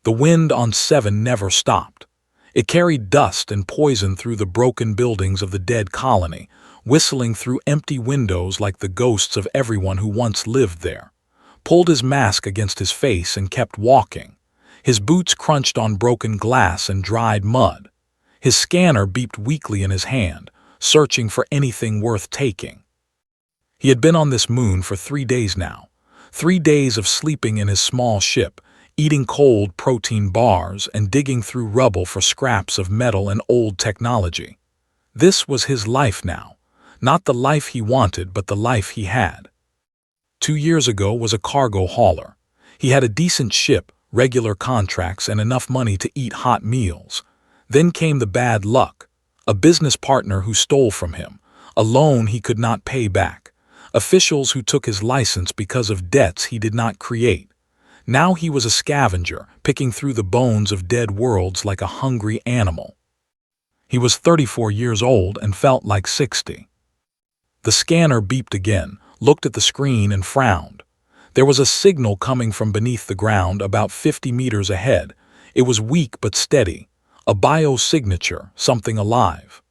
The wind on 7 never stopped. It carried dust and poison through the broken buildings of the dead colony, whistling through empty windows like the ghosts of everyone who once lived there. Pulled his mask against his face and kept walking. His boots crunched on broken glass and dried mud. His scanner beeped weakly in his hand, searching for anything worth taking. He had been on this moon for 3 days now. 3 days of sleeping in his small ship, eating cold protein bars and digging through rubble for scraps of metal and old technology. This was his life now. Not the life he wanted, but the life he had. 2 years ago was a cargo hauler. He had a decent ship, regular contracts, and enough money to eat hot meals. Then came the bad luck. A business partner who stole from him. A loan he could not pay back. Officials who took his license because of debts he did not create. Now he was a scavenger, picking through the bones of dead worlds like a hungry animal. He was 34 years old and felt like 60. The scanner beeped again, looked at the screen and frowned. There was a signal coming from beneath the ground about 50 meters ahead. It was weak but steady. A biosignature, something alive.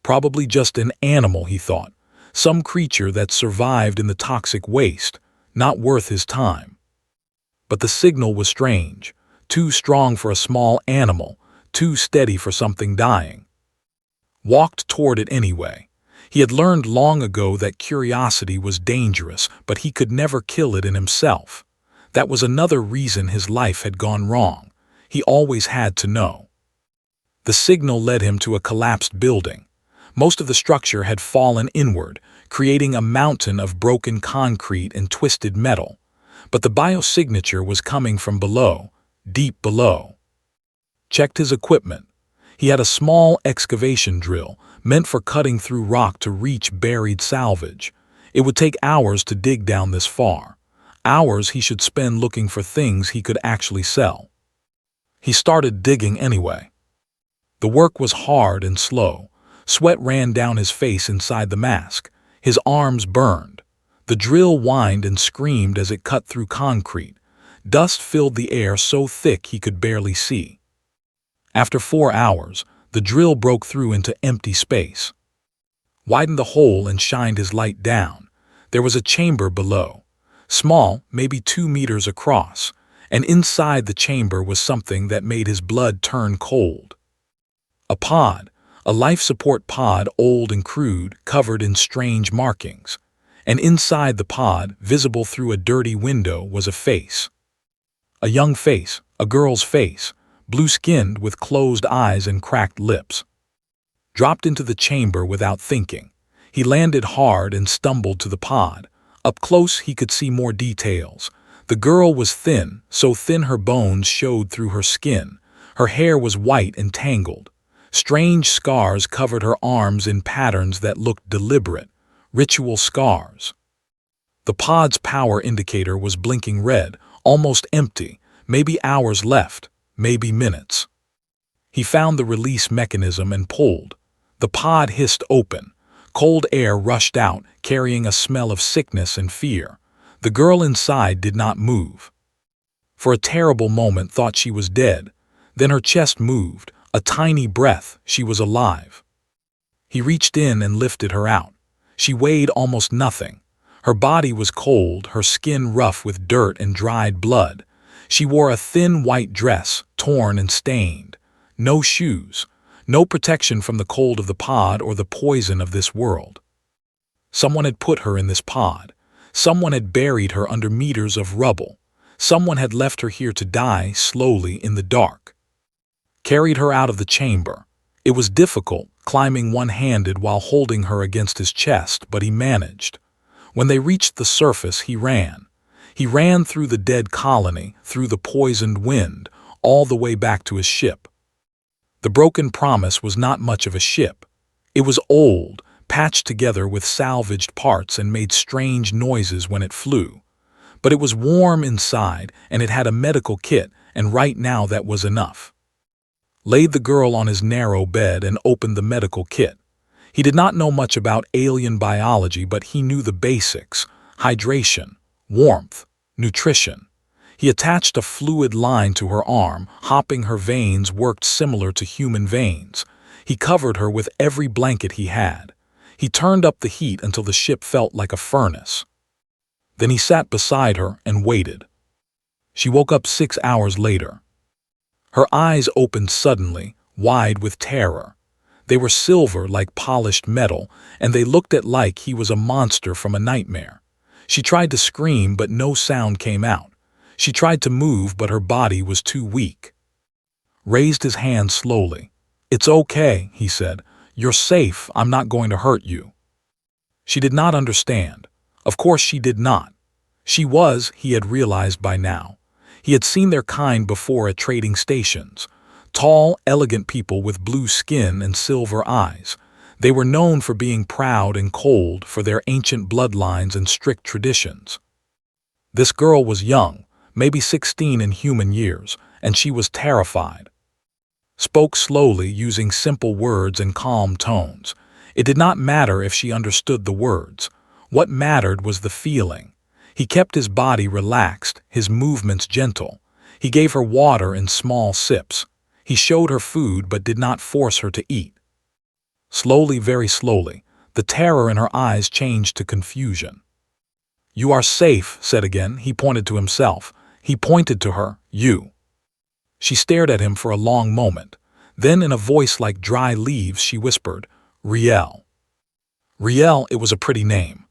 Probably just an animal, he thought. Some creature that survived in the toxic waste, not worth his time. But the signal was strange, too strong for a small animal, too steady for something dying. Walked toward it anyway. He had learned long ago that curiosity was dangerous, but he could never kill it in himself. That was another reason his life had gone wrong. He always had to know. The signal led him to a collapsed building. Most of the structure had fallen inward, creating a mountain of broken concrete and twisted metal. But the biosignature was coming from below, deep below. Checked his equipment. He had a small excavation drill, meant for cutting through rock to reach buried salvage. It would take hours to dig down this far. Hours he should spend looking for things he could actually sell. He started digging anyway. The work was hard and slow. Sweat ran down his face inside the mask. His arms burned. The drill whined and screamed as it cut through concrete. Dust filled the air so thick he could barely see. After 4 hours, the drill broke through into empty space. Widened the hole and shined his light down. There was a chamber below. Small, maybe 2 meters across, and inside the chamber was something that made his blood turn cold. A pod, a life support pod, old and crude, covered in strange markings. And inside the pod, visible through a dirty window, was a face. A young face, a girl's face, blue-skinned with closed eyes and cracked lips. Dropped into the chamber without thinking. He landed hard and stumbled to the pod. Up close he could see more details. The girl was thin, so thin her bones showed through her skin. Her hair was white and tangled. Strange scars covered her arms in patterns that looked deliberate. Ritual scars. The pod's power indicator was blinking red, almost empty, maybe hours left, maybe minutes. He found the release mechanism and pulled. The pod hissed open. Cold air rushed out, carrying a smell of sickness and fear. The girl inside did not move. For a terrible moment thought she was dead. Then her chest moved, a tiny breath, she was alive. He reached in and lifted her out. She weighed almost nothing. Her body was cold, her skin rough with dirt and dried blood. She wore a thin white dress, torn and stained. No shoes. No protection from the cold of the pod or the poison of this world. Someone had put her in this pod. Someone had buried her under meters of rubble. Someone had left her here to die slowly in the dark. Carried her out of the chamber. It was difficult, climbing one-handed while holding her against his chest, but he managed. When they reached the surface, he ran. He ran through the dead colony, through the poisoned wind, all the way back to his ship. The Broken Promise was not much of a ship. It was old, patched together with salvaged parts and made strange noises when it flew. But it was warm inside, and it had a medical kit, and right now that was enough. Laid the girl on his narrow bed and opened the medical kit. He did not know much about alien biology, but he knew the basics: hydration, warmth, nutrition. He attached a fluid line to her arm, hopping her veins worked similar to human veins. He covered her with every blanket he had. He turned up the heat until the ship felt like a furnace. Then he sat beside her and waited. She woke up 6 hours later. Her eyes opened suddenly, wide with terror. They were silver like polished metal, and they looked at like he was a monster from a nightmare. She tried to scream, but no sound came out. She tried to move, but her body was too weak. Raised his hand slowly. "It's okay," he said. "You're safe. I'm not going to hurt you." She did not understand. Of course she did not. She was, he had realized by now. He had seen their kind before at trading stations. Tall, elegant people with blue skin and silver eyes. They were known for being proud and cold, for their ancient bloodlines and strict traditions. This girl was young, maybe 16 in human years, and she was terrified. Spoke slowly, using simple words and calm tones. It did not matter if she understood the words. What mattered was the feeling. He kept his body relaxed, his movements gentle. He gave her water in small sips. He showed her food but did not force her to eat. Slowly, very slowly, the terror in her eyes changed to confusion. "You are safe," said again. He pointed to himself. He pointed to her. "You." She stared at him for a long moment. Then, in a voice like dry leaves, she whispered, "Riel." Riel, it was a pretty name.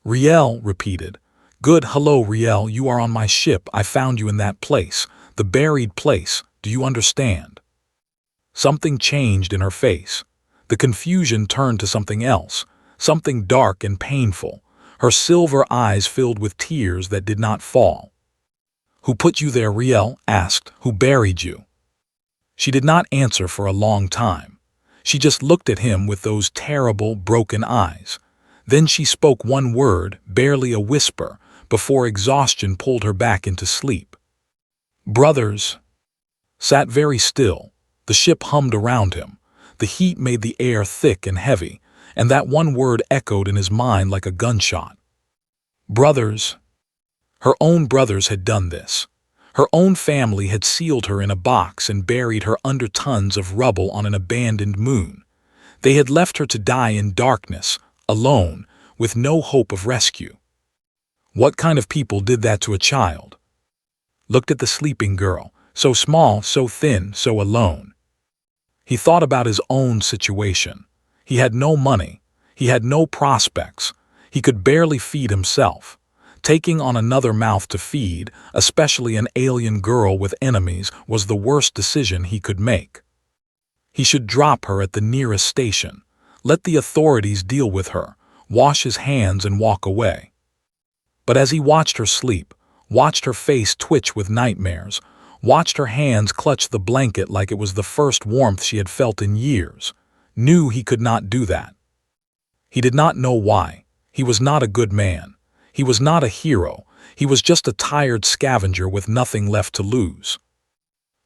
Riel repeated. "Good, hello, Riel, you are on my ship. I found you in that place, the buried place. Do you understand?" Something changed in her face. The confusion turned to something else, something dark and painful. Her silver eyes filled with tears that did not fall. "Who put you there?" Riel asked. "Who buried you?" She did not answer for a long time. She just looked at him with those terrible, broken eyes. Then she spoke one word, barely a whisper, before exhaustion pulled her back into sleep. "Brothers." Sat very still. The ship hummed around him. The heat made the air thick and heavy, and that one word echoed in his mind like a gunshot. Brothers. Her own brothers had done this. Her own family had sealed her in a box and buried her under tons of rubble on an abandoned moon. They had left her to die in darkness, alone, with no hope of rescue. What kind of people did that to a child? Looked at the sleeping girl, so small, so thin, so alone. He thought about his own situation. He had no money. He had no prospects. He could barely feed himself. Taking on another mouth to feed, especially an alien girl with enemies, was the worst decision he could make. He should drop her at the nearest station. Let the authorities deal with her, wash his hands and walk away. But as he watched her sleep, watched her face twitch with nightmares, watched her hands clutch the blanket like it was the first warmth she had felt in years, knew he could not do that. He did not know why. He was not a good man. He was not a hero. He was just a tired scavenger with nothing left to lose.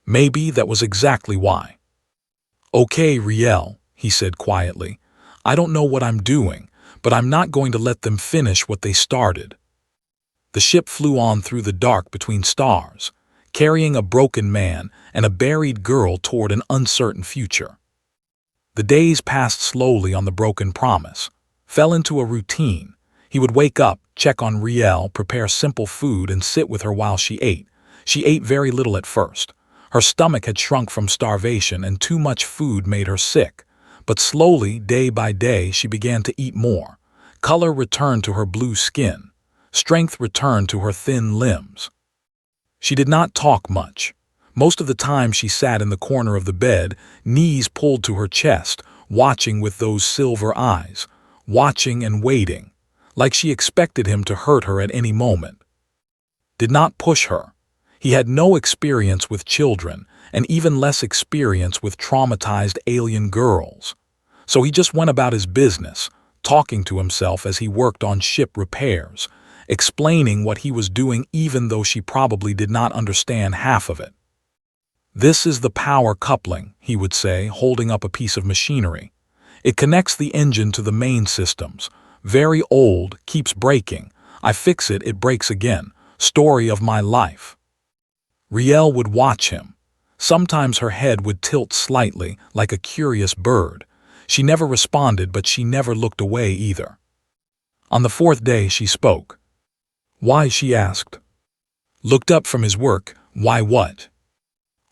Maybe that was exactly why. "Okay, Riel," he said quietly. "I don't know what I'm doing, but I'm not going to let them finish what they started." The ship flew on through the dark between stars, carrying a broken man and a buried girl toward an uncertain future. The days passed slowly on the broken promise, fell into a routine. He would wake up, check on Riel, prepare simple food, and sit with her while she ate. She ate very little at first. Her stomach had shrunk from starvation, and too much food made her sick. But slowly, day by day, she began to eat more. Color returned to her blue skin. Strength returned to her thin limbs. She did not talk much. Most of the time she sat in the corner of the bed, knees pulled to her chest, watching with those silver eyes, watching and waiting, like she expected him to hurt her at any moment. Did not push her. He had no experience with children, and even less experience with traumatized alien girls. So he just went about his business, talking to himself as he worked on ship repairs, explaining what he was doing even though she probably did not understand half of it. "This is the power coupling," he would say, holding up a piece of machinery. "It connects the engine to the main systems. Very old, keeps breaking. I fix it, it breaks again. Story of my life. Riel would watch him. Sometimes her head would tilt slightly, like a curious bird. She never responded, but she never looked away either. On the fourth day she spoke. Why, she asked. Looked up from his work. Why what?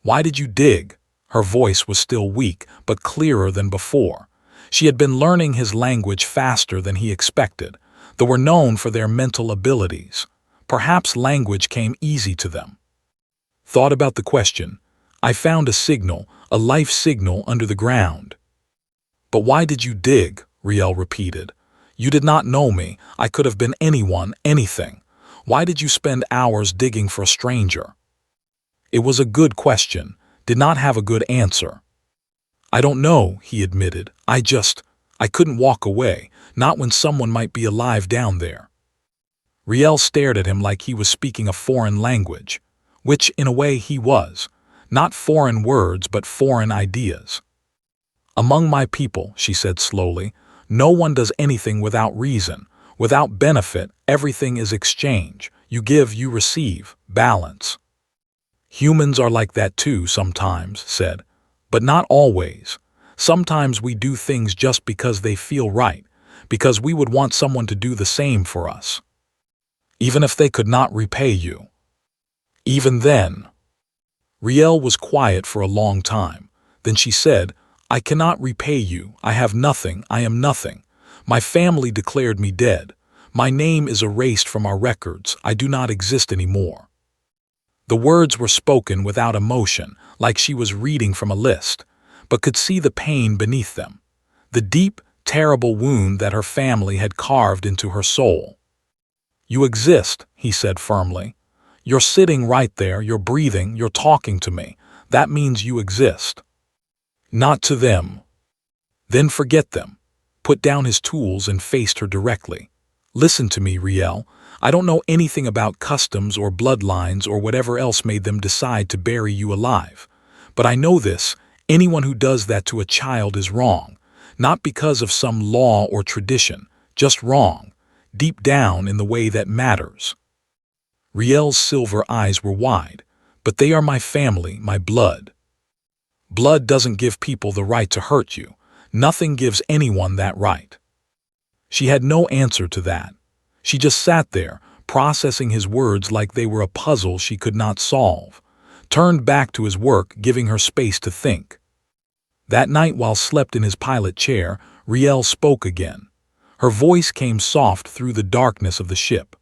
Why did you dig? Her voice was still weak, but clearer than before. She had been learning his language faster than he expected. They were known for their mental abilities. Perhaps language came easy to them. Thought about the question. I found a signal, a life signal under the ground. But why did you dig? Riel repeated. You did not know me. I could have been anyone, anything. Why did you spend hours digging for a stranger? It was a good question, did not have a good answer. I don't know, he admitted. I couldn't walk away, not when someone might be alive down there. Riel stared at him like he was speaking a foreign language, which in a way he was. Not foreign words, but foreign ideas. Among my people, she said slowly, no one does anything without reason, without benefit. Everything is exchange. You give, you receive, balance. Humans are like that too sometimes, said, but not always. Sometimes we do things just because they feel right, because we would want someone to do the same for us. Even if they could not repay you. Even then. Riel was quiet for a long time. Then she said, I cannot repay you. I have nothing. I am nothing. My family declared me dead. My name is erased from our records. I do not exist anymore. The words were spoken without emotion, like she was reading from a list, but could see the pain beneath them, the deep, terrible wound that her family had carved into her soul. You exist, he said firmly. You're sitting right there, you're breathing, you're talking to me. That means you exist. Not to them. Then forget them. Put down his tools and faced her directly. Listen to me, Riel. I don't know anything about customs or bloodlines or whatever else made them decide to bury you alive. But I know this, anyone who does that to a child is wrong, not because of some law or tradition, just wrong, deep down in the way that matters. Riel's silver eyes were wide, but they are my family, my blood. Blood doesn't give people the right to hurt you. Nothing gives anyone that right. She had no answer to that. She just sat there, processing his words like they were a puzzle she could not solve, turned back to his work, giving her space to think. That night while slept in his pilot chair, Riel spoke again. Her voice came soft through the darkness of the ship.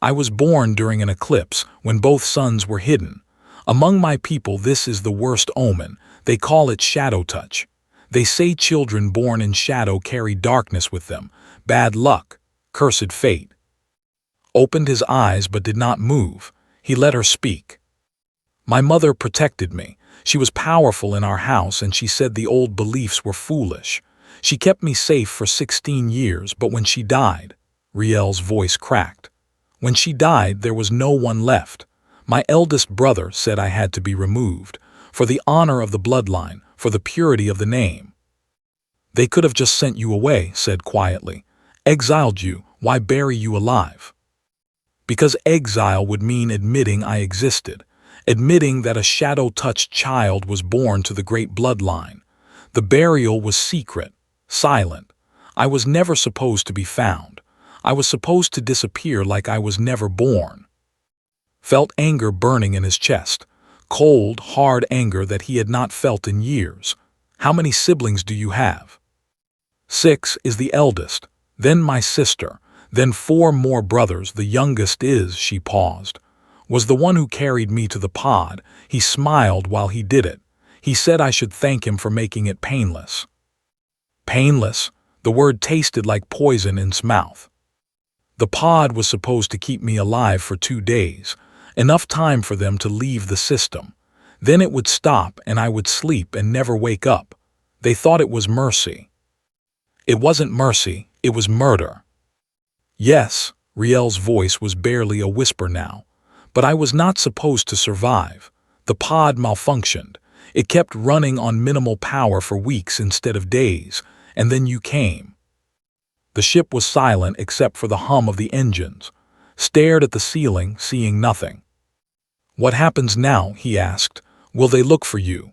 I was born during an eclipse when both suns were hidden. Among my people this is the worst omen. They call it shadow touch. They say children born in shadow carry darkness with them, bad luck, cursed fate. Opened his eyes but did not move. He let her speak. My mother protected me. She was powerful in our house and she said the old beliefs were foolish. She kept me safe for 16 years, but when she died, Riel's voice cracked. When she died, there was no one left. My eldest brother said I had to be removed, for the honor of the bloodline, for the purity of the name. They could have just sent you away, said quietly. Exiled you, why bury you alive? Because exile would mean admitting I existed, admitting that a shadow-touched child was born to the great bloodline. The burial was secret, silent. I was never supposed to be found. I was supposed to disappear like I was never born. Felt anger burning in his chest, cold, hard anger that he had not felt in years. How many siblings do you have? 6 is the eldest, then my sister, then 4 more brothers. The youngest is, she paused, was the one who carried me to the pod. He smiled while he did it. He said I should thank him for making it painless. Painless? The word tasted like poison in his mouth. The pod was supposed to keep me alive for 2 days, enough time for them to leave the system. Then it would stop and I would sleep and never wake up. They thought it was mercy. It wasn't mercy, it was murder. Yes, Riel's voice was barely a whisper now, but I was not supposed to survive. The pod malfunctioned. It kept running on minimal power for weeks instead of days, and then you came. The ship was silent except for the hum of the engines. stared at the ceiling, seeing nothing. "What happens now?" he asked. "Will they look for you?"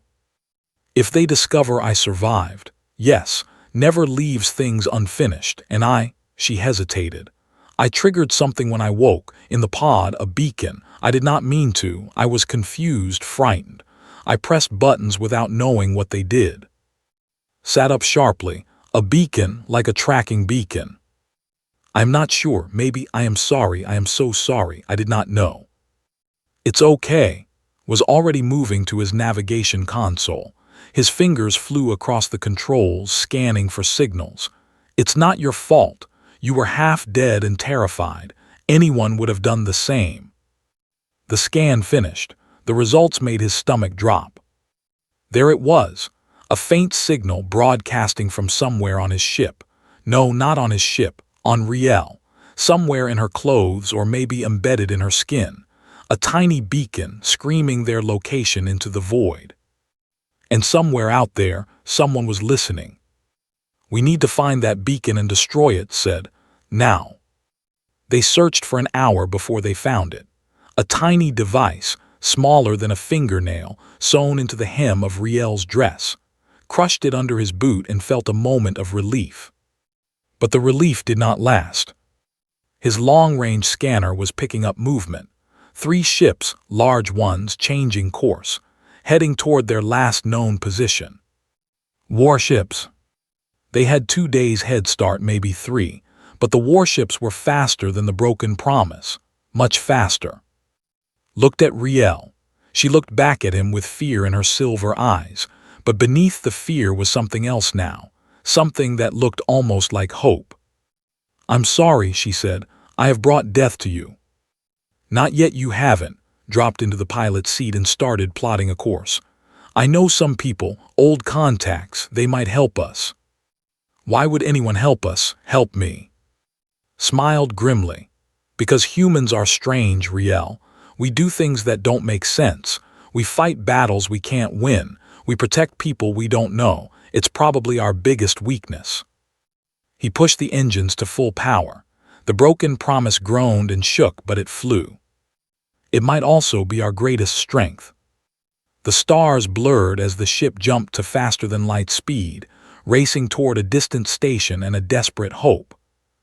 "If they discover I survived, yes, never leaves things unfinished, and she hesitated. "I triggered something when I woke, in the pod, a beacon. I did not mean to, I was confused, frightened. I pressed buttons without knowing what they did." Sat up sharply. "A beacon, like a tracking beacon." "I'm not sure, maybe. I am sorry, I am so sorry, I did not know." "It's okay." Was already moving to his navigation console. His fingers flew across the controls, scanning for signals. "It's not your fault. You were half dead and terrified. Anyone would have done the same." The scan finished. The results made his stomach drop. There it was, a faint signal broadcasting from somewhere on his ship. No, not on his ship, on Riel. Somewhere in her clothes or maybe embedded in her skin. A tiny beacon screaming their location into the void. And somewhere out there, someone was listening. "We need to find that beacon and destroy it," said. "Now." They searched for an hour before they found it. A tiny device, smaller than a fingernail, sewn into the hem of Riel's dress. Crushed it under his boot and felt a moment of relief. But the relief did not last. His long-range scanner was picking up movement. 3 ships, large ones, changing course, heading toward their last known position. Warships. They had 2 days head start, maybe 3, but the warships were faster than the broken promise, much faster. Looked at Riel. She looked back at him with fear in her silver eyes, but beneath the fear was something else now, something that looked almost like hope. "I'm sorry," she said. "I have brought death to you." "Not yet, you haven't." Dropped into the pilot's seat and started plotting a course. "I know some people, old contacts, they might help us." "Why would anyone help us? Help me." Smiled grimly. "Because humans are strange, Riel. We do things that don't make sense. We fight battles we can't win. We protect people we don't know. It's probably our biggest weakness." He pushed the engines to full power. The broken promise groaned and shook, but it flew. "It might also be our greatest strength." The stars blurred as the ship jumped to faster-than-light speed, racing toward a distant station and a desperate hope.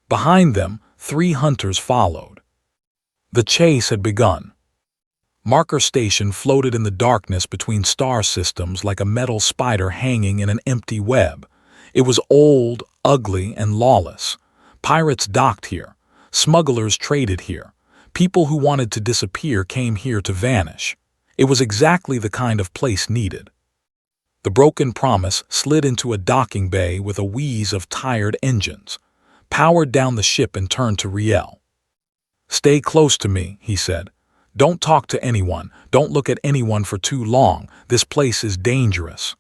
Behind them, 3 hunters followed. The chase had begun. Marker Station floated in the darkness between star systems like a metal spider hanging in an empty web. It was old, ugly, and lawless. Pirates docked here. Smugglers traded here. People who wanted to disappear came here to vanish. It was exactly the kind of place needed. The broken promise slid into a docking bay with a wheeze of tired engines, powered down the ship and turned to Riel. "Stay close to me," he said. "Don't talk to anyone. Don't look at anyone for too long. This place is dangerous."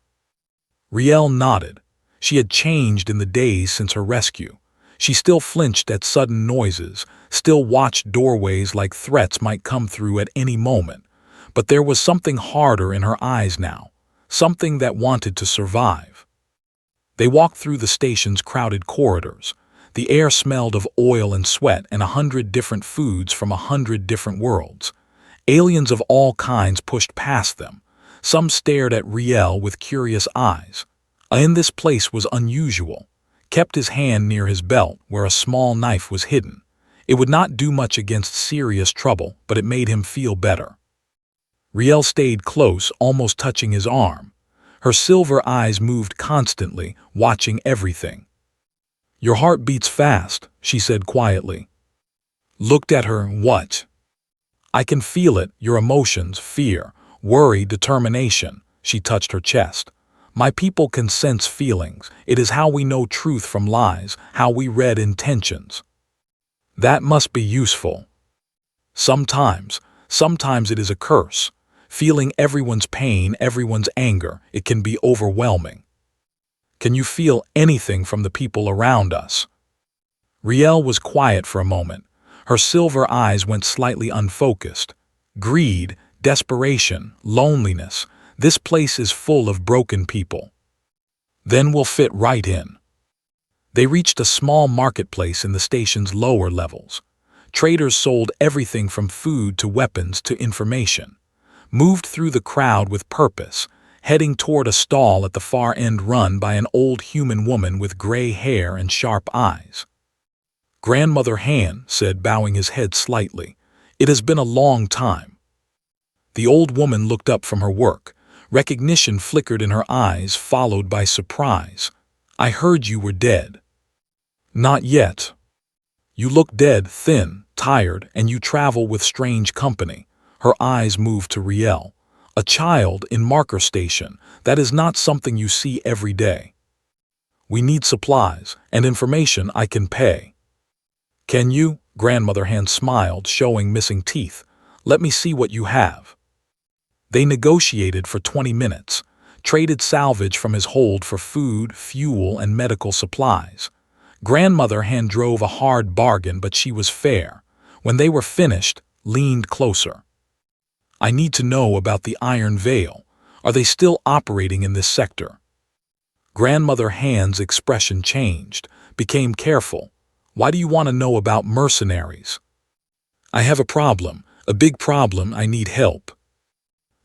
Riel nodded. She had changed in the days since her rescue. She still flinched at sudden noises, still watched doorways like threats might come through at any moment. But there was something harder in her eyes now, something that wanted to survive. They walked through the station's crowded corridors. The air smelled of oil and sweat and 100 different foods from 100 different worlds. Aliens of all kinds pushed past them. Some stared at Riel with curious eyes. In this place was unusual. Kept his hand near his belt where a small knife was hidden. It would not do much against serious trouble, but it made him feel better. Riel stayed close, almost touching his arm. Her silver eyes moved constantly, watching everything. "Your heart beats fast," she said quietly. Looked at her. "What?" "I can feel it, your emotions, fear, worry, determination." She touched her chest. "My people can sense feelings. It is how we know truth from lies, how we read intentions." "That must be useful." Sometimes it is a curse. Feeling everyone's pain, everyone's anger, it can be overwhelming." "Can you feel anything from the people around us?" Riel was quiet for a moment. Her silver eyes went slightly unfocused. "Greed, desperation, loneliness. This place is full of broken people." "Then we'll fit right in." They reached a small marketplace in the station's lower levels. Traders sold everything from food to weapons to information. Moved through the crowd with purpose, heading toward a stall at the far end run by an old human woman with gray hair and sharp eyes. "Grandmother Han," said, bowing his head slightly, "it has been a long time." The old woman looked up from her work. Recognition flickered in her eyes, followed by surprise. "I heard you were dead." "Not yet. You look dead, thin, tired, and you travel with strange company." Her eyes moved to Riel. "A child in Marker Station. That is not something you see every day. We need supplies and information. I can pay." "Can you?" Grandmother Han smiled, showing missing teeth. "Let me see what you have." They negotiated for 20 minutes, traded salvage from his hold for food, fuel, and medical supplies. Grandmother Han drove a hard bargain, but she was fair. When they were finished, leaned closer. "I need to know about the Iron Veil. Are they still operating in this sector?" Grandmother Han's expression changed, became careful. "Why do you want to know about mercenaries?" "I have a problem, a big problem. I need help."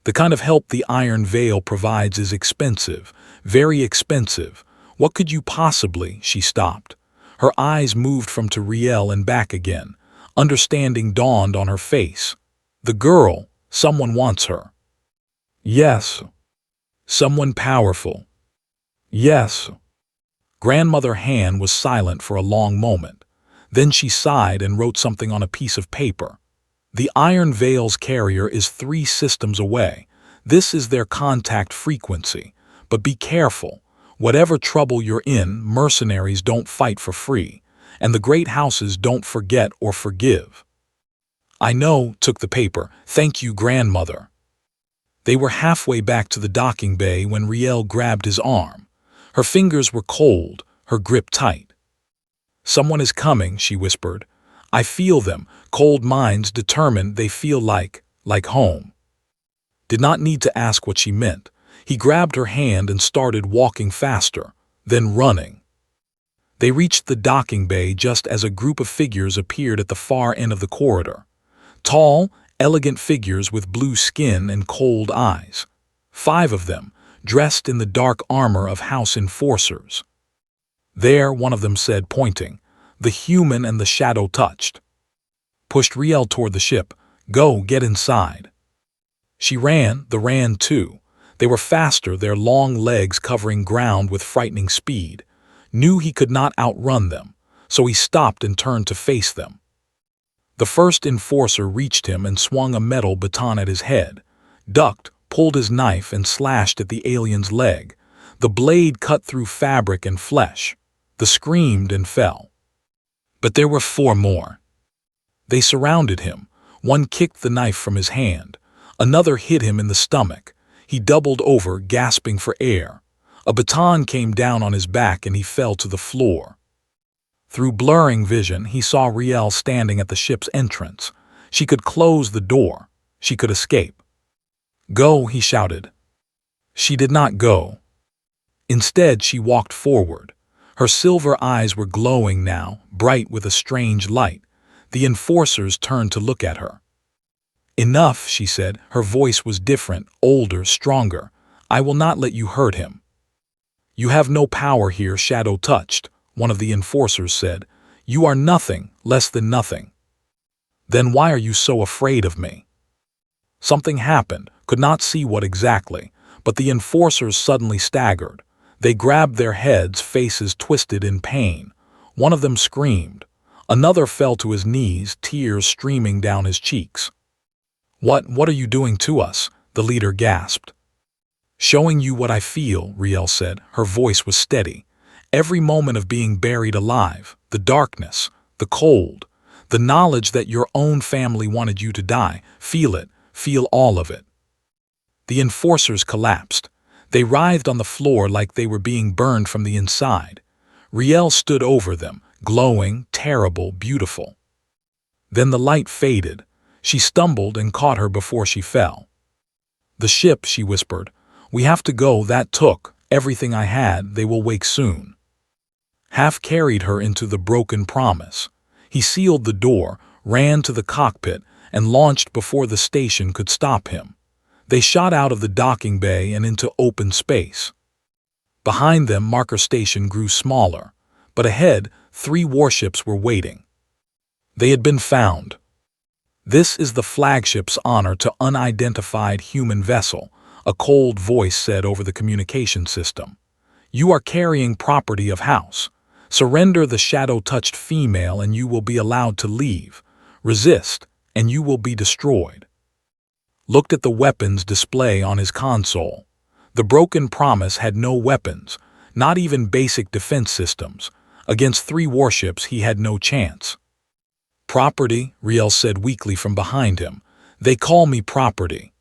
"The kind of help the Iron Veil provides is expensive, very expensive. What could you possibly—" She stopped. Her eyes moved from to Riel and back again. Understanding dawned on her face. "The girl, someone wants her." "Yes." "Someone powerful." "Yes." Grandmother Han was silent for a long moment. Then she sighed and wrote something on a piece of paper. "The Iron Veil's carrier is 3 systems away. This is their contact frequency. But be careful. Whatever trouble you're in, mercenaries don't fight for free, and the great houses don't forget or forgive." "I know," took the paper. "Thank you, Grandmother." They were halfway back to the docking bay when Riel grabbed his arm. Her fingers were cold, her grip tight. "Someone is coming," she whispered. "I feel them, cold minds determined. They feel like home." Did not need to ask what she meant. He grabbed her hand and started walking faster, then running. They reached the docking bay just as a group of figures appeared at the far end of the corridor. Tall, elegant figures with blue skin and cold eyes. 5 of them, dressed in the dark armor of house enforcers. "There," one of them said, pointing. "The human and the shadow touched." Pushed Riel toward the ship. "Go, get inside." She ran, too. They were faster, their long legs covering ground with frightening speed. Knew he could not outrun them, so he stopped and turned to face them. The first enforcer reached him and swung a metal baton at his head, ducked, pulled his knife and slashed at the alien's leg. The blade cut through fabric and flesh. The screamed and fell. But there were 4 more. They surrounded him. One kicked the knife from his hand. Another hit him in the stomach. He doubled over, gasping for air. A baton came down on his back and he fell to the floor. Through blurring vision, he saw Riel standing at the ship's entrance. She could close the door. She could escape. "Go," he shouted. She did not go. Instead, she walked forward. Her silver eyes were glowing now, bright with a strange light. The enforcers turned to look at her. "Enough," she said. Her voice was different, older, stronger. "I will not let you hurt him." "You have no power here," Shadow touched. One of the enforcers said. "You are nothing, less than nothing." "Then why are you so afraid of me?" Something happened, could not see what exactly, but the enforcers suddenly staggered. They grabbed their heads, faces twisted in pain. One of them screamed. Another fell to his knees, tears streaming down his cheeks. What are you doing to us?" the leader gasped. "Showing you what I feel," Riel said. Her voice was steady. "Every moment of being buried alive, the darkness, the cold, the knowledge that your own family wanted you to die. Feel it, feel all of it." The enforcers collapsed. They writhed on the floor like they were being burned from the inside. Riel stood over them, glowing, terrible, beautiful. Then the light faded. She stumbled and caught her before she fell. "The ship," she whispered. "We have to go. That took everything I had. They will wake soon." Half carried her into the broken promise. He sealed the door, ran to the cockpit, and launched before the station could stop him. They shot out of the docking bay and into open space. Behind them, Marker Station grew smaller, but ahead, 3 warships were waiting. They had been found. "This is the flagship's honor to unidentified human vessel," a cold voice said over the communication system. "You are carrying property of house. Surrender the shadow-touched female and you will be allowed to leave. Resist, and you will be destroyed." Looked at the weapons display on his console. The broken promise had no weapons, not even basic defense systems. Against 3 warships he had no chance. "Property," Riel said weakly from behind him. "They call me property."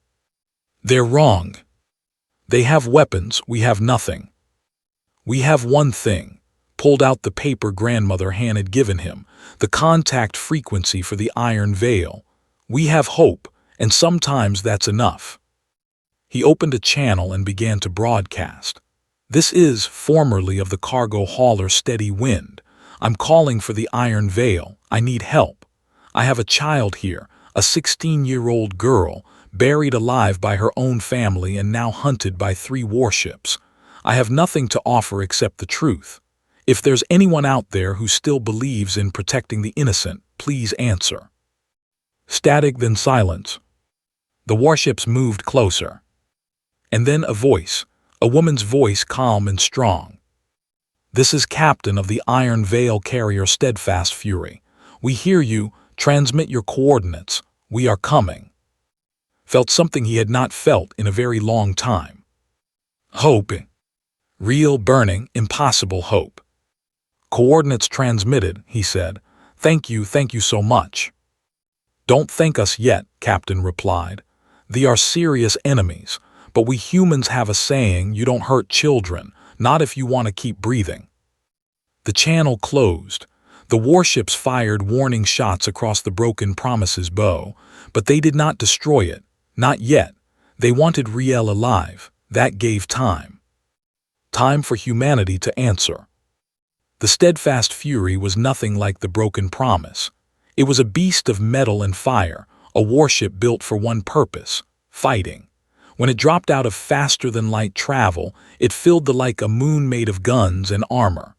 "They're wrong. They have weapons, we have nothing. We have one thing," pulled out the paper grandmother Han had given him, "the contact frequency for the iron veil. We have hope, and sometimes that's enough." He opened a channel and began to broadcast. "This is, formerly of the cargo hauler Steady Wind. I'm calling for the iron veil. I need help. I have a child here, a 16-year-old girl, buried alive by her own family and now hunted by 3 warships. I have nothing to offer except the truth. If there's anyone out there who still believes in protecting the innocent, please answer." Static, then silence. The warships moved closer. And then a voice, a woman's voice, calm and strong. "This is Captain of the Iron Veil carrier Steadfast Fury. We hear you. Transmit your coordinates. We are coming." Felt something he had not felt in a very long time. Hope. Real, burning, impossible hope. "Coordinates transmitted," he said. Thank you so much." "Don't thank us yet," Captain replied. "They are serious enemies, but we humans have a saying, you don't hurt children, not if you want to keep breathing." The channel closed. The warships fired warning shots across the broken promise's bow, but they did not destroy it. Not yet. They wanted Riel alive. That gave time. Time for humanity to answer. The Steadfast Fury was nothing like the broken promise. It was a beast of metal and fire, a warship built for one purpose: fighting. When it dropped out of faster-than-light travel, it filled the like a moon made of guns and armor.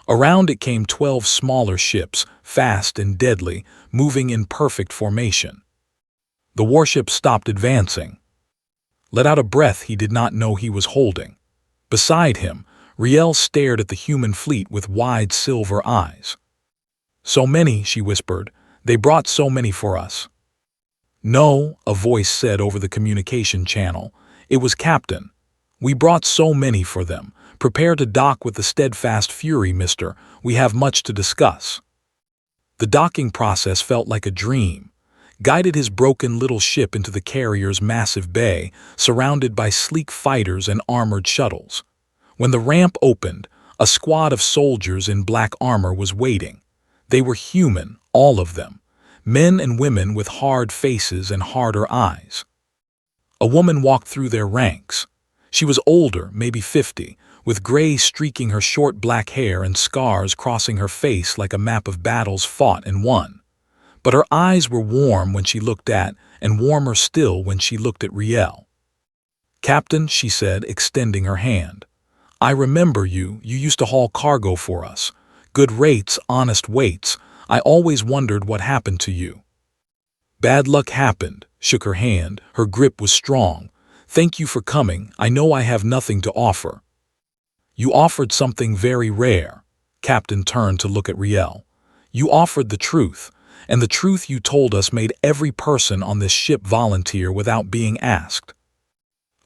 Around it came 12 smaller ships, fast and deadly, moving in perfect formation. The warship stopped advancing. Let out a breath he did not know he was holding. Beside him, Riel stared at the human fleet with wide silver eyes. "So many," she whispered. "They brought so many for us." "No," a voice said over the communication channel. It was Captain. "We brought so many for them. Prepare to dock with the Steadfast Fury, mister. We have much to discuss." The docking process felt like a dream. Guided his broken little ship into the carrier's massive bay, surrounded by sleek fighters and armored shuttles. When the ramp opened, a squad of soldiers in black armor was waiting. They were human, all of them. Men and women with hard faces and harder eyes. A woman walked through their ranks. She was older, maybe 50, with gray streaking her short black hair and scars crossing her face like a map of battles fought and won. But her eyes were warm when she looked at, and warmer still when she looked at Riel. "Captain," she said, extending her hand. "I remember you. You used to haul cargo for us. Good rates, honest weights. I always wondered what happened to you." "Bad luck happened," shook her hand. Her grip was strong. "Thank you for coming. I know I have nothing to offer." "You offered something very rare." Captain turned to look at Riel. "You offered the truth, and the truth you told us made every person on this ship volunteer without being asked."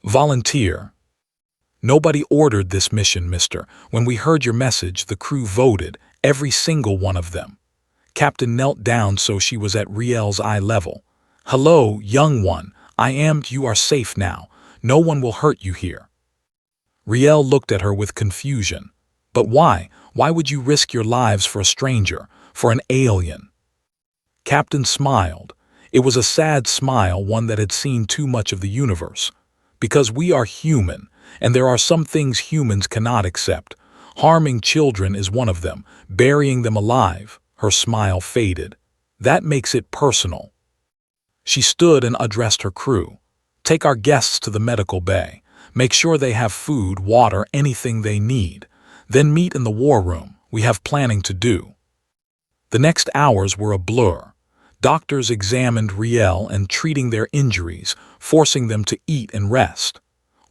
"Volunteer? Nobody ordered this mission, mister. When we heard your message, the crew voted, every single one of them." Captain knelt down so she was at Riel's eye level. "Hello, young one. You are safe now. No one will hurt you here." Riel looked at her with confusion. "But why? Why would you risk your lives for a stranger, for an alien?" Captain smiled. It was a sad smile, one that had seen too much of the universe. "Because we are human, and there are some things humans cannot accept. Harming children is one of them, burying them alive." Her smile faded. That makes it personal. She stood and addressed her crew. Take our guests to the medical bay. Make sure they have food, water, anything they need. Then meet in the war room. We have planning to do. The next hours were a blur. Doctors examined Riel and treating their injuries, forcing them to eat and rest.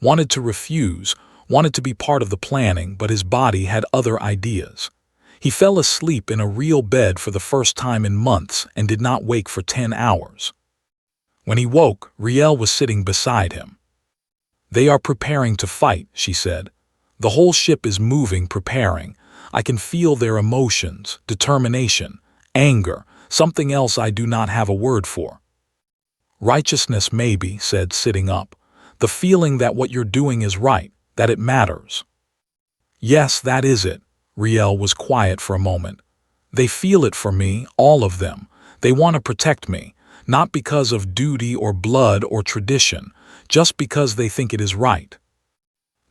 Wanted to refuse, wanted to be part of the planning, but his body had other ideas. He fell asleep in a real bed for the first time in months and did not wake for 10 hours. When he woke, Riel was sitting beside him. They are preparing to fight, she said. The whole ship is moving, preparing. I can feel their emotions, determination, anger, something else I do not have a word for. Righteousness maybe, said, sitting up. The feeling that what you're doing is right, that it matters. Yes, that is it. Riel was quiet for a moment. They feel it for me, all of them. They want to protect me, not because of duty or blood or tradition, just because they think it is right.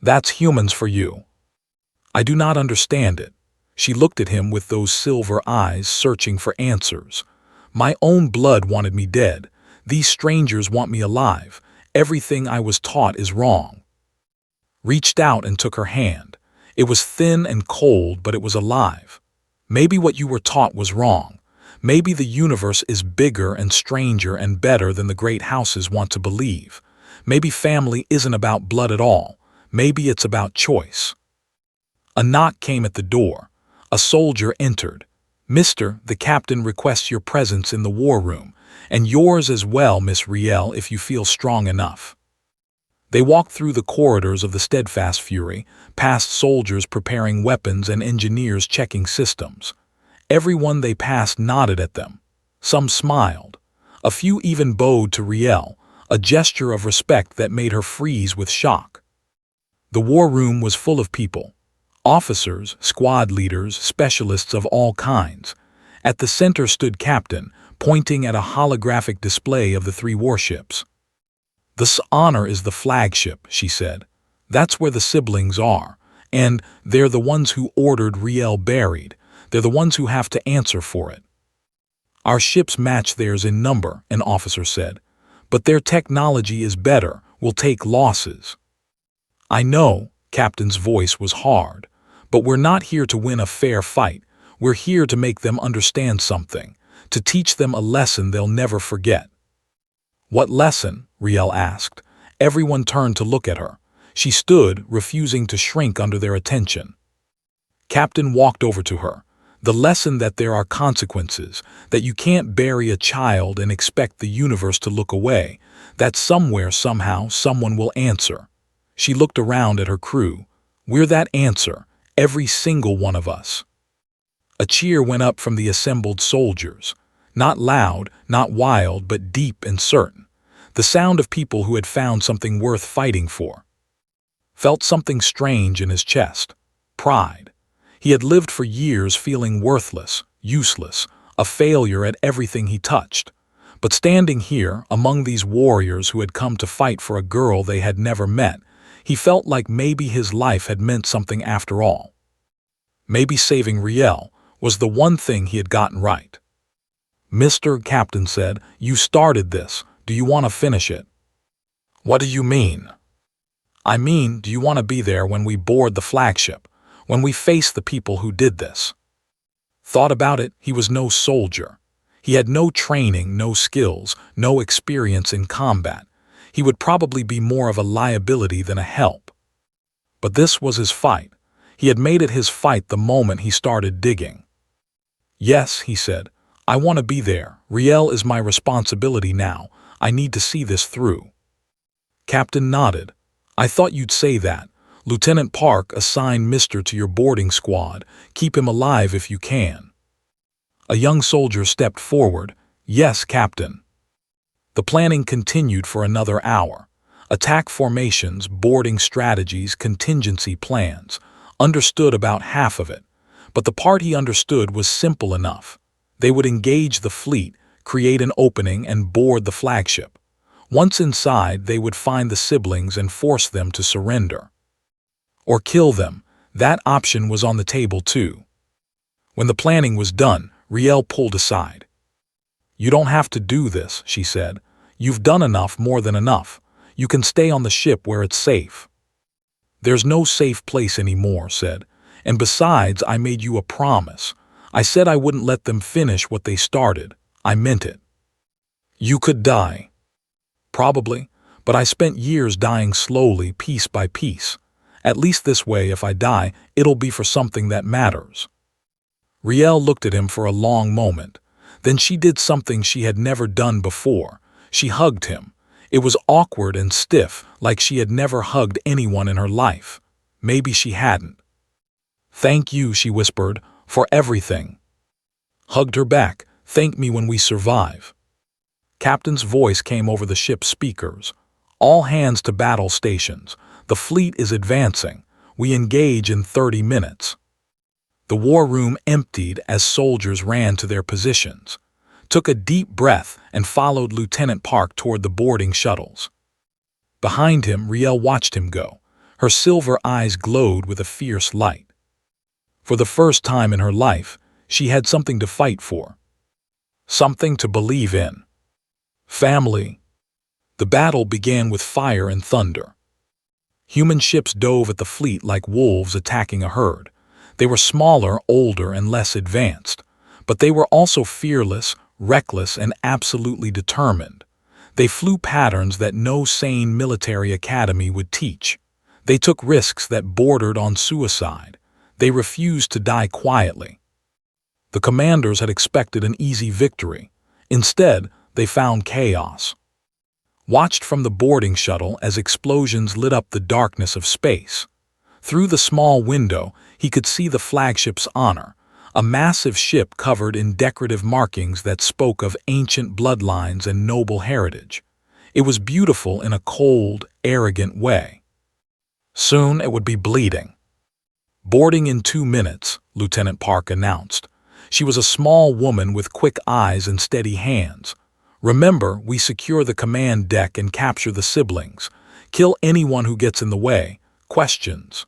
That's humans for you. I do not understand it. She looked at him with those silver eyes searching for answers. My own blood wanted me dead. These strangers want me alive. Everything I was taught is wrong. Reached out and took her hand. It was thin and cold, but it was alive. Maybe what you were taught was wrong. Maybe the universe is bigger and stranger and better than the great houses want to believe. Maybe family isn't about blood at all. Maybe it's about choice. A knock came at the door. A soldier entered. Mister, the captain requests your presence in the war room, and yours as well, Miss Riel, if you feel strong enough. They walked through the corridors of the Steadfast Fury, past soldiers preparing weapons and engineers checking systems. Everyone they passed nodded at them. Some smiled. A few even bowed to Riel, a gesture of respect that made her freeze with shock. The war room was full of people. Officers, squad leaders, specialists of all kinds. At the center stood Captain, pointing at a holographic display of the 3 warships. This honor is the flagship, she said. That's where the siblings are, and they're the ones who ordered Riel buried. They're the ones who have to answer for it. Our ships match theirs in number, an officer said. But their technology is better, we'll take losses. I know, Captain's voice was hard, but we're not here to win a fair fight. We're here to make them understand something, to teach them a lesson they'll never forget. What lesson? Riel asked. Everyone turned to look at her. She stood, refusing to shrink under their attention. Captain walked over to her. The lesson that there are consequences, that you can't bury a child and expect the universe to look away, that somewhere, somehow, someone will answer. She looked around at her crew. We're that answer, every single one of us. A cheer went up from the assembled soldiers. Not loud, not wild, but deep and certain. The sound of people who had found something worth fighting for. Felt something strange in his chest. Pride. He had lived for years feeling worthless, useless, a failure at everything he touched. But standing here, among these warriors who had come to fight for a girl they had never met, he felt like maybe his life had meant something after all. Maybe saving Riel was the one thing he had gotten right. Mr. Captain said, you started this. Do you want to finish it? What do you mean? I mean, do you want to be there when we board the flagship, when we face the people who did this? Thought about it, he was no soldier. He had no training, no skills, no experience in combat. He would probably be more of a liability than a help. But this was his fight. He had made it his fight the moment he started digging. Yes, he said, I want to be there. Riel is my responsibility now. I need to see this through. Captain nodded. I thought you'd say that. Lieutenant Park assigned Mister to your boarding squad. Keep him alive if you can. A young soldier stepped forward. Yes, Captain. The planning continued for another hour. Attack formations, boarding strategies, contingency plans. Understood about half of it. But the part he understood was simple enough. They would engage the fleet, create an opening, and board the flagship. Once inside, they would find the siblings and force them to surrender. Or kill them. That option was on the table too. When the planning was done, Riel pulled aside. "You don't have to do this," she said. "You've done enough, more than enough. You can stay on the ship where it's safe." "There's no safe place anymore," said. "And besides, I made you a promise. I said I wouldn't let them finish what they started. I meant it." "You could die." "Probably, but I spent years dying slowly, piece by piece. At least this way, if I die, it'll be for something that matters." Riel looked at him for a long moment. Then she did something she had never done before. She hugged him. It was awkward and stiff, like she had never hugged anyone in her life. Maybe she hadn't. "Thank you," she whispered, "for everything." Hugged her back. "Thank me when we survive." Captain's voice came over the ship's speakers. "All hands to battle stations. The fleet is advancing. We engage in 30 minutes. The war room emptied as soldiers ran to their positions, took a deep breath, and followed Lieutenant Park toward the boarding shuttles. Behind him, Riel watched him go. Her silver eyes glowed with a fierce light. For the first time in her life, she had something to fight for. Something to believe in. Family. The battle began with fire and thunder. Human ships dove at the fleet like wolves attacking a herd. They were smaller, older, and less advanced, but they were also fearless, reckless, and absolutely determined. They flew patterns that no sane military academy would teach. They took risks that bordered on suicide. They refused to die quietly. The commanders had expected an easy victory. Instead, they found chaos. Watched from the boarding shuttle as explosions lit up the darkness of space. Through the small window, he could see the flagship's honor, a massive ship covered in decorative markings that spoke of ancient bloodlines and noble heritage. It was beautiful in a cold, arrogant way. Soon it would be bleeding. "Boarding in 2 minutes," Lieutenant Park announced. She was a small woman with quick eyes and steady hands. "Remember, we secure the command deck and capture the siblings. Kill anyone who gets in the way. Questions?"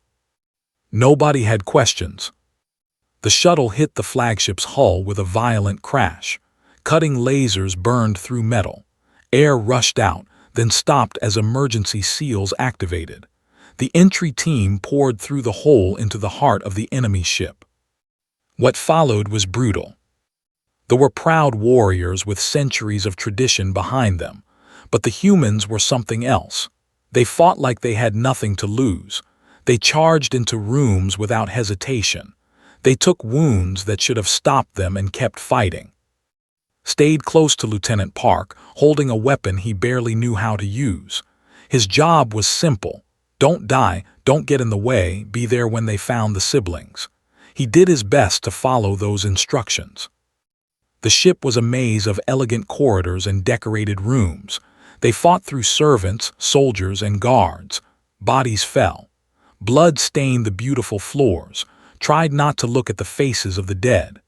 Nobody had questions. The shuttle hit the flagship's hull with a violent crash. Cutting lasers burned through metal. Air rushed out, then stopped as emergency seals activated. The entry team poured through the hole into the heart of the enemy ship. What followed was brutal. There were proud warriors with centuries of tradition behind them, but the humans were something else. They fought like they had nothing to lose. They charged into rooms without hesitation. They took wounds that should have stopped them and kept fighting. Stayed close to Lieutenant Park, holding a weapon he barely knew how to use. His job was simple. Don't die, don't get in the way, be there when they found the siblings. He did his best to follow those instructions. The ship was a maze of elegant corridors and decorated rooms. They fought through servants, soldiers, and guards. Bodies fell. Blood stained the beautiful floors. Tried not to look at the faces of the dead.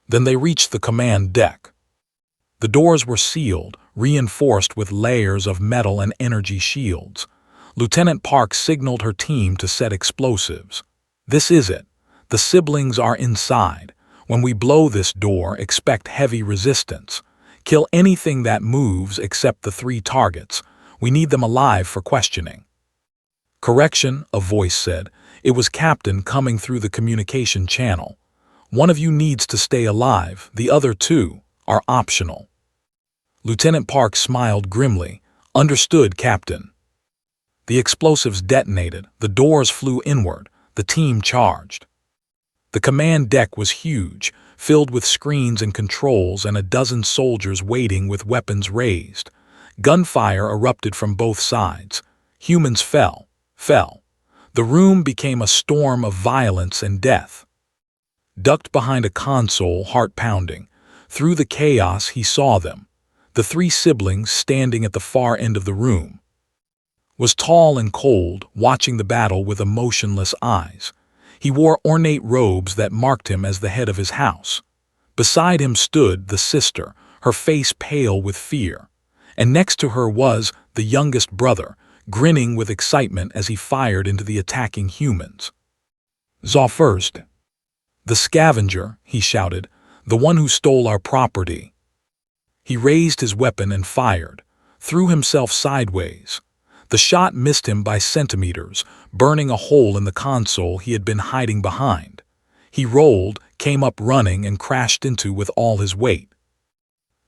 Then they reached the command deck. The doors were sealed, reinforced with layers of metal and energy shields. Lieutenant Park signaled her team to set explosives. "This is it. The siblings are inside. When we blow this door, expect heavy resistance. Kill anything that moves except the 3 targets. We need them alive for questioning." "Correction," a voice said. It was Captain coming through the communication channel. "One of you needs to stay alive. The other 2 are optional." Lieutenant Park smiled grimly. "Understood, Captain." The explosives detonated. The doors flew inward. The team charged. The command deck was huge, filled with screens and controls and a dozen soldiers waiting with weapons raised. Gunfire erupted from both sides. Humans fell. The room became a storm of violence and death. Ducked behind a console, heart pounding. Through the chaos, he saw them. The 3 siblings standing at the far end of the room. Was tall and cold, watching the battle with emotionless eyes. He wore ornate robes that marked him as the head of his house. Beside him stood the sister, her face pale with fear. And next to her was the youngest brother, grinning with excitement as he fired into the attacking humans. "Zaw first." "The scavenger," he shouted, "the one who stole our property." He raised his weapon and fired, threw himself sideways. The shot missed him by centimeters, burning a hole in the console he had been hiding behind. He rolled, came up running, and crashed into with all his weight.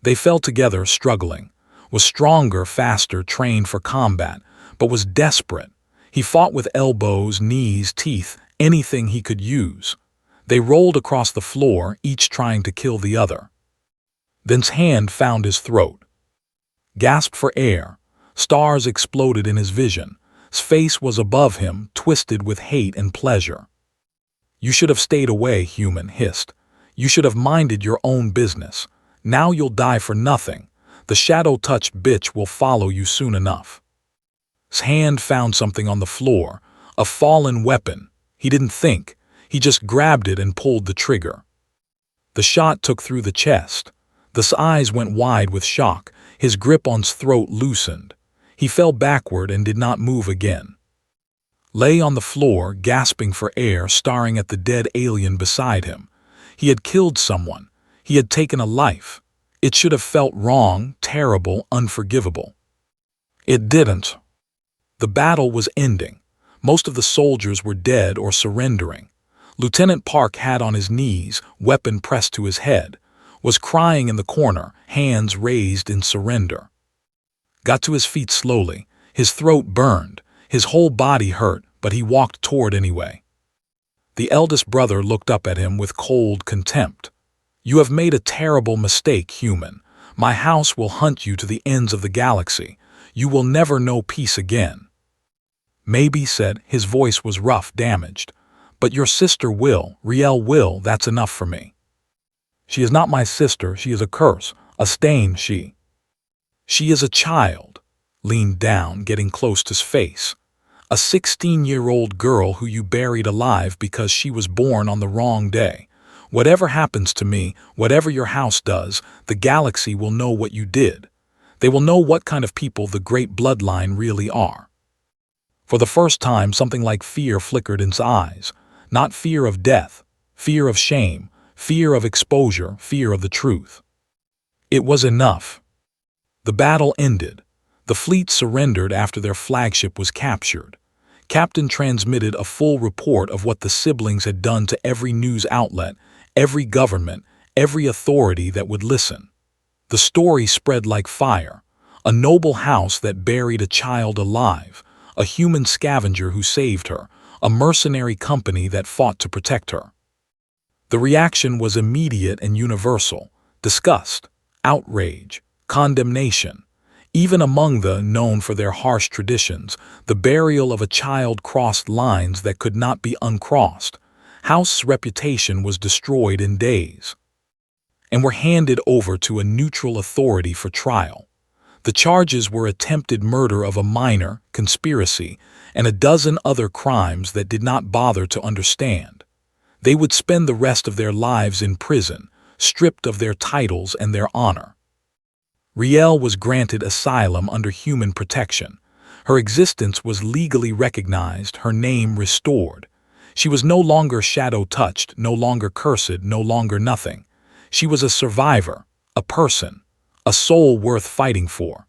They fell together, struggling. Was stronger, faster, trained for combat, but was desperate. He fought with elbows, knees, teeth, anything he could use. They rolled across the floor, each trying to kill the other. Then's hand found his throat. Gasped for air. Stars exploded in his vision. His face was above him, twisted with hate and pleasure. "You should have stayed away," Human hissed. "You should have minded your own business. Now you'll die for nothing. The shadow-touched bitch will follow you soon enough." His hand found something on the floor, a fallen weapon. He didn't think. He just grabbed it and pulled the trigger. The shot took through the chest. The eyes went wide with shock. His grip on his throat loosened. He fell backward and did not move again. Lay on the floor, gasping for air, staring at the dead alien beside him. He had killed someone. He had taken a life. It should have felt wrong, terrible, unforgivable. It didn't. The battle was ending. Most of the soldiers were dead or surrendering. Lieutenant Park had on his knees, weapon pressed to his head, was crying in the corner, hands raised in surrender. Got to his feet slowly. His throat burned. His whole body hurt, but he walked toward anyway. The eldest brother looked up at him with cold contempt. "You have made a terrible mistake, Human. My house will hunt you to the ends of the galaxy. You will never know peace again." "Maybe," said, his voice was rough, damaged. "But your sister will, Riel will, that's enough for me." "She is not my sister, she is a curse, a stain, she." "She is a child," leaned down, getting close to his face. "A 16-year-old girl who you buried alive because she was born on the wrong day. Whatever happens to me, whatever your house does, the galaxy will know what you did. They will know what kind of people the great bloodline really are." For the first time, something like fear flickered in his eyes. Not fear of death, fear of shame, fear of exposure, fear of the truth. It was enough. The battle ended. The fleet surrendered after their flagship was captured. Captain transmitted a full report of what the siblings had done to every news outlet, every government, every authority that would listen. The story spread like fire. A noble house that buried a child alive, a human scavenger who saved her, a mercenary company that fought to protect her. The reaction was immediate and universal: disgust, outrage, condemnation. Even among the known for their harsh traditions, the burial of a child crossed lines that could not be uncrossed. House's reputation was destroyed in days, and were handed over to a neutral authority for trial. The charges were attempted murder of a minor, conspiracy, and a dozen other crimes that did not bother to understand. They would spend the rest of their lives in prison, stripped of their titles and their honor. Riel was granted asylum under human protection. Her existence was legally recognized, her name restored. She was no longer shadow-touched, no longer cursed, no longer nothing. She was a survivor, a person, a soul worth fighting for.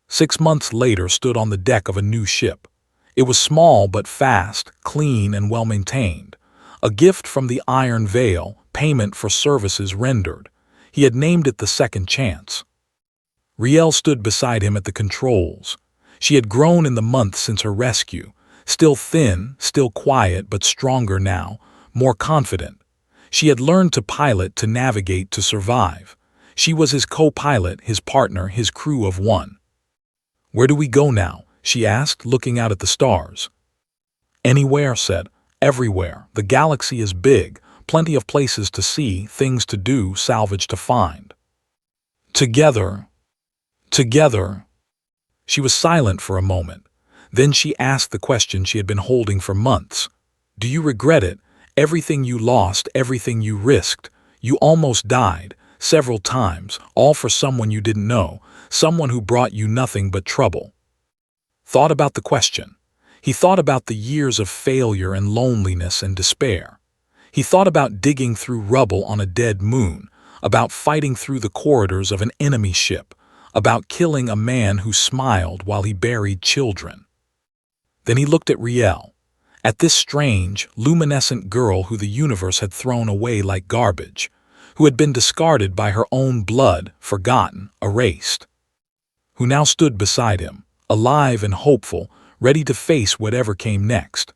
6 months later stood on the deck of a new ship. It was small but fast, clean and well-maintained. A gift from the Iron Veil, payment for services rendered. He had named it the Second Chance. Riel stood beside him at the controls. She had grown in the months since her rescue, still thin, still quiet, but stronger now, more confident. She had learned to pilot, to navigate, to survive. She was his co-pilot, his partner, his crew of one. "Where do we go now?" she asked, looking out at the stars. "Anywhere," said. "Everywhere. The galaxy is big, plenty of places to see, things to do, salvage to find." Together. Together. She was silent for a moment. Then she asked the question she had been holding for months. "Do you regret it? Everything you lost, everything you risked. You almost died, several times, all for someone you didn't know, someone who brought you nothing but trouble." Thought about the question. He thought about the years of failure and loneliness and despair. He thought about digging through rubble on a dead moon, about fighting through the corridors of an enemy ship, about killing a man who smiled while he buried children. Then he looked at Riel, at this strange, luminescent girl who the universe had thrown away like garbage, who had been discarded by her own blood, forgotten, erased, who now stood beside him, alive and hopeful, ready to face whatever came next.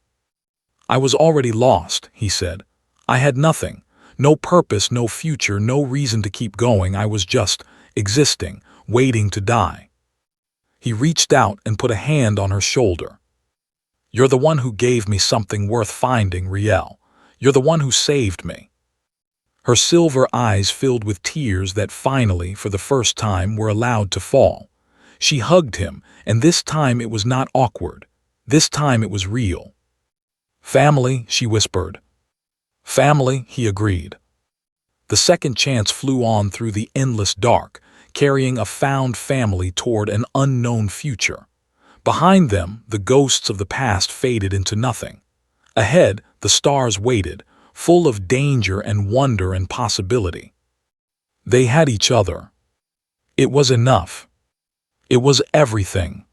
"I was already lost," he said. "I had nothing, no purpose, no future, no reason to keep going. I was just existing, waiting to die." He reached out and put a hand on her shoulder. "You're the one who gave me something worth finding, Riel. You're the one who saved me." Her silver eyes filled with tears that finally, for the first time, were allowed to fall. She hugged him, and this time it was not awkward. This time it was real. "Family," she whispered. "Family," he agreed. The second chance flew on through the endless dark, carrying a found family toward an unknown future. Behind them, the ghosts of the past faded into nothing. Ahead, the stars waited, full of danger and wonder and possibility. They had each other. It was enough. It was everything.